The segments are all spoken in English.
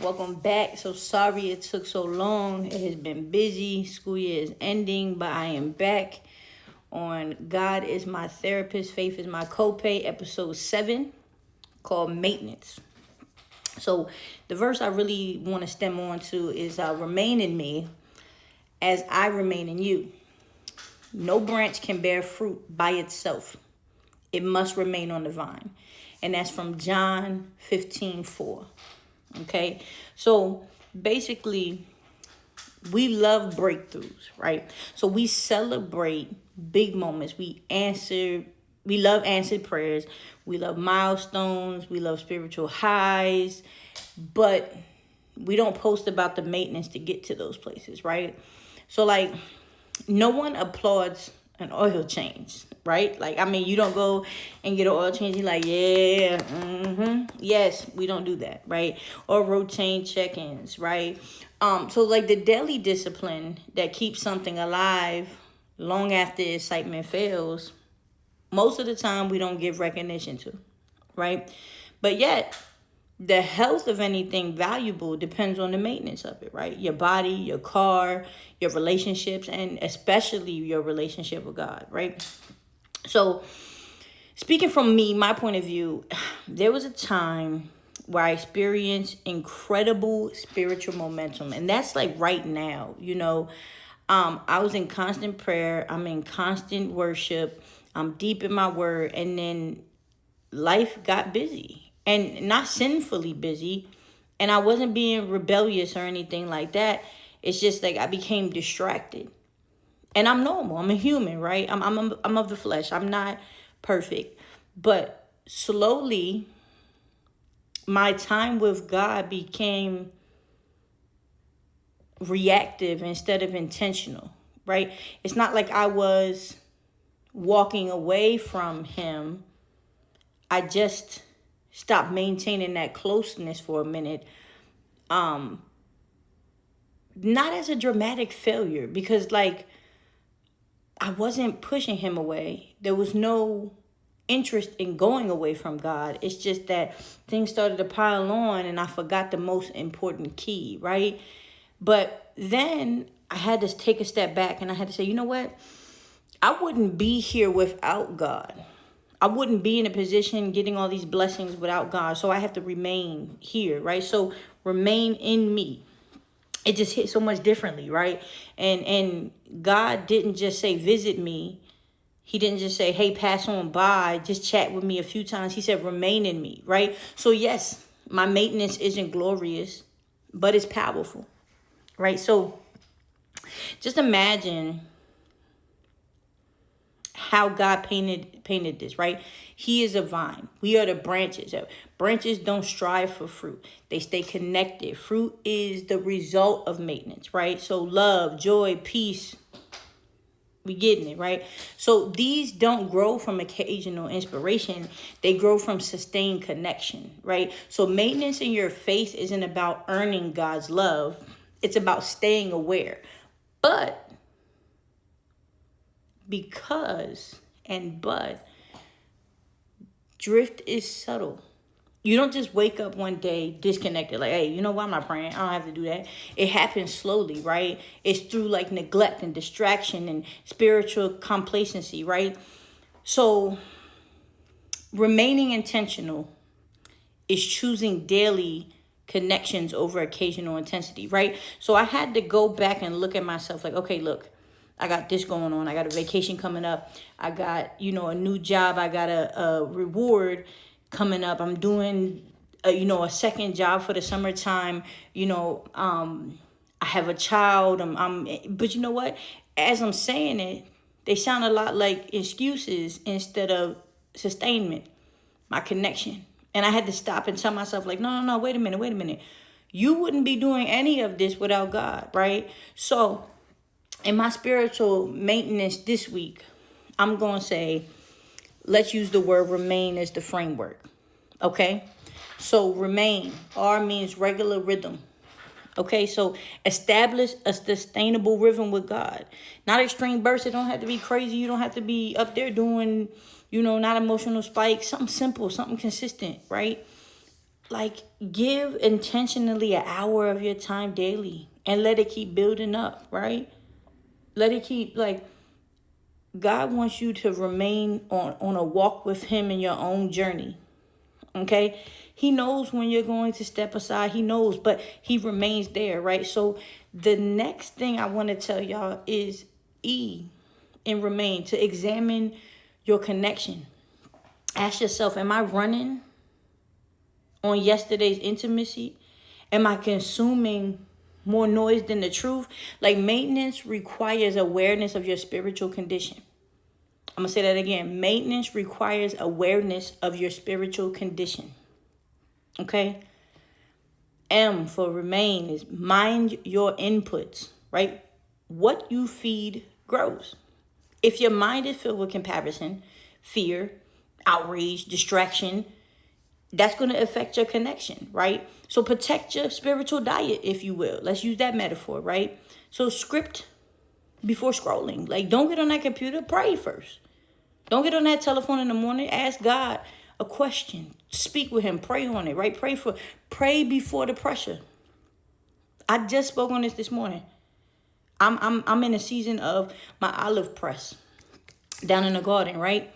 Welcome back. So sorry it took so long. It has been busy. School year is ending, but I am back on God is My Therapist, Faith is My Copay, episode 7, called Maintenance. So the verse I really want to stem on to is remain in me as I remain in you. No branch can bear fruit by itself. It must remain on the vine. And that's from John 15:4. Okay, so basically, we love breakthroughs, right? So we celebrate big moments. We love answered prayers. We love milestones. We love spiritual highs, but we don't post about the maintenance to get to those places, right? So, like, no one applauds an oil change, right? Like, I mean, you don't go and get an oil change. You're like, yeah, yes, we don't do that, right? Or routine check-ins, right? So like the daily discipline that keeps something alive long after excitement fails, most of the time we don't give recognition to, right? But yet, the health of anything valuable depends on the maintenance of it, right? Your body, your car, your relationships, and especially your relationship with God, right? So, speaking from me, my point of view, there was a time where I experienced incredible spiritual momentum, and that's like right now, I was in constant prayer, I'm in constant worship, I'm deep in my word, and then life got busy and not sinfully busy, and I wasn't being rebellious or anything like that. It's just like I became distracted, and I'm normal. I'm a human, right? I'm of the flesh. I'm not perfect, but slowly my time with God became reactive instead of intentional, right? It's not like I was walking away from him. I just stopped maintaining that closeness for a minute. Not as a dramatic failure, because like I wasn't pushing him away. There was no interest in going away from God. It's just that things started to pile on and I forgot the most important key, right? But then I had to take a step back and I had to say, you know what? I wouldn't be here without God. I wouldn't be in a position getting all these blessings without God. So I have to remain here, right? So remain in me. It just hit so much differently, right? And God didn't just say visit me. He didn't just say, hey, pass on by, just chat with me a few times. He said, remain in me, right? So yes, my maintenance isn't glorious, but it's powerful, right? So just imagine how God painted this, right? He is a vine. We are the branches. Branches don't strive for fruit. They stay connected. Fruit is the result of maintenance, right? So love, joy, peace, we getting it, right? So these don't grow from occasional inspiration. They grow from sustained connection, right? So maintenance in your faith isn't about earning God's love. It's about staying aware. But drift is subtle. You don't just wake up one day disconnected, like, hey, you know what, I'm not praying. I don't have to do that. It happens slowly, right? It's through like neglect and distraction and spiritual complacency, right? So remaining intentional is choosing daily connections over occasional intensity, right? So I had to go back and look at myself like, okay, look, I got this going on. I got a vacation coming up. I got, a new job. I got a reward coming up. I'm doing, a second job for the summertime. I have a child. But you know what? As I'm saying it, they sound a lot like excuses instead of sustainment, my connection. And I had to stop and tell myself, like, no, wait a minute. You wouldn't be doing any of this without God, right? So in my spiritual maintenance this week, I'm going to say, let's use the word remain as the framework. Okay? So remain, R means regular rhythm. Okay, so establish a sustainable rhythm with God. Not extreme bursts. It don't have to be crazy. You don't have to be up there doing, not emotional spikes. Something simple, something consistent, right? Like, give intentionally an hour of your time daily and let it keep building up, right? Let it keep, like, God wants you to remain on a walk with him in your own journey. Okay? He knows when you're going to step aside. He knows, but he remains there, right? So the next thing I want to tell y'all is and remain, to examine your connection. Ask yourself, am I running on yesterday's intimacy? Am I consuming more noise than the truth? Like, maintenance requires awareness of your spiritual condition. I'm going to say that again. Maintenance requires awareness of your spiritual condition. Okay? M for remain is mind your inputs, right? What you feed grows. If your mind is filled with comparison, fear, outrage, distraction, that's going to affect your connection, right? So protect your spiritual diet, if you will. Let's use that metaphor, right? So script before scrolling. Like, don't get on that computer, pray first. Don't get on that telephone in the morning, ask God a question. Speak with him, pray on it, right? Pray before the pressure. I just spoke on this morning. I'm in a season of my olive press down in the garden, right?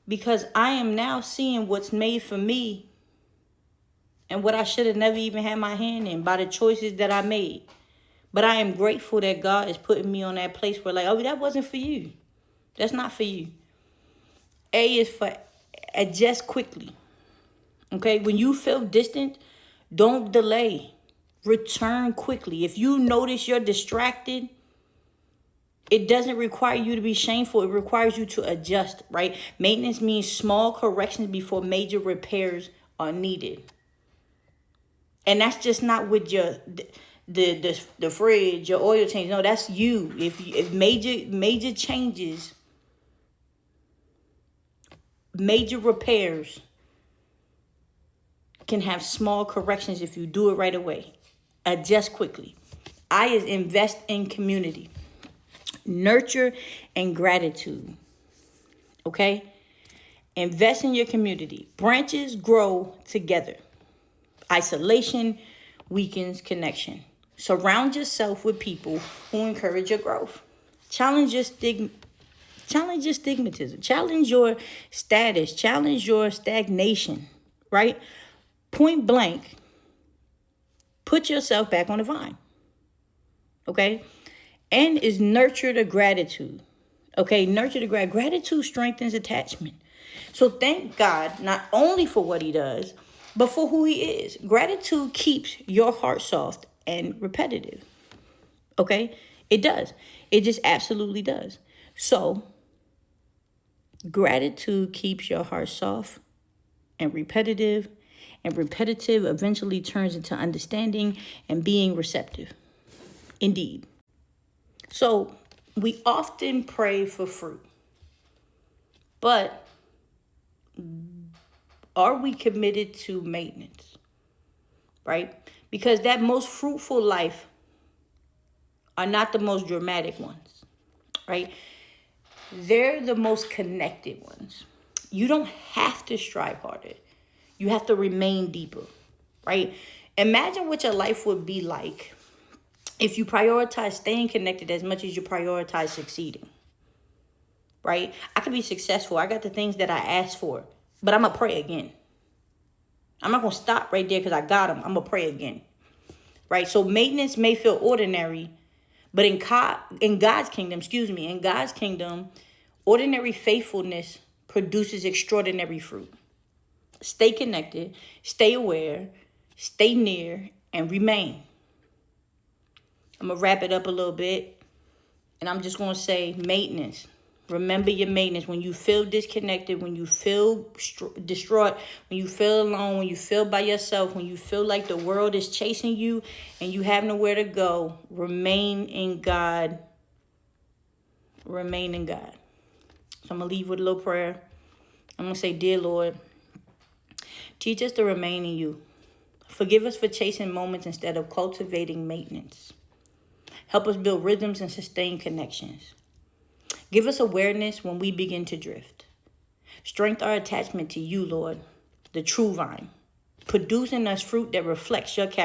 Because I am now seeing what's made for me and what I should have never even had my hand in by the choices that I made. But I am grateful that God is putting me on that place where, like, oh, that wasn't for you. That's not for you. A is for adjust quickly. Okay? When you feel distant, don't delay. Return quickly. If you notice you're distracted, it doesn't require you to be shameful. It requires you to adjust, right? Maintenance means small corrections before major repairs are needed. And that's just not with your the fridge, your oil change. No, that's you. If major changes, major repairs can have small corrections if you do it right away. Adjust quickly. I is invest in community. Nurture and gratitude. Okay? Invest in your community. Branches grow together. Isolation weakens connection. Surround yourself with people who encourage your growth. Challenge your stigmatism. Challenge your status. Challenge your stagnation. Right? Point blank. Put yourself back on the vine. Okay? N is nurture the gratitude. Okay? Nurture the gratitude. Gratitude strengthens attachment. So thank God not only for what he does, but for who he is. Gratitude keeps your heart soft and repetitive. Okay? It does. It just absolutely does. So, gratitude keeps your heart soft and repetitive eventually turns into understanding and being receptive. Indeed. So, we often pray for fruit, but are we committed to maintenance, right? Because that most fruitful life are not the most dramatic ones, right? They're the most connected ones. You don't have to strive harder. You have to remain deeper, right? Imagine what your life would be like if you prioritize staying connected as much as you prioritize succeeding, right? I could be successful. I got the things that I asked for, but I'm going to pray again. I'm not going to stop right there because I got them. I'm going to pray again, right? So maintenance may feel ordinary, but in God's kingdom, ordinary faithfulness produces extraordinary fruit. Stay connected, stay aware, stay near, and remain. I'm going to wrap it up a little bit, and I'm just going to say maintenance. Remember your maintenance. When you feel disconnected, when you feel distraught, when you feel alone, when you feel by yourself, when you feel like the world is chasing you and you have nowhere to go, remain in God. Remain in God. So I'm going to leave with a little prayer. I'm going to say, Dear Lord, teach us to remain in you. Forgive us for chasing moments instead of cultivating maintenance. Help us build rhythms and sustain connections. Give us awareness when we begin to drift. Strengthen our attachment to you, Lord, the true vine. producing us fruit that reflects your character.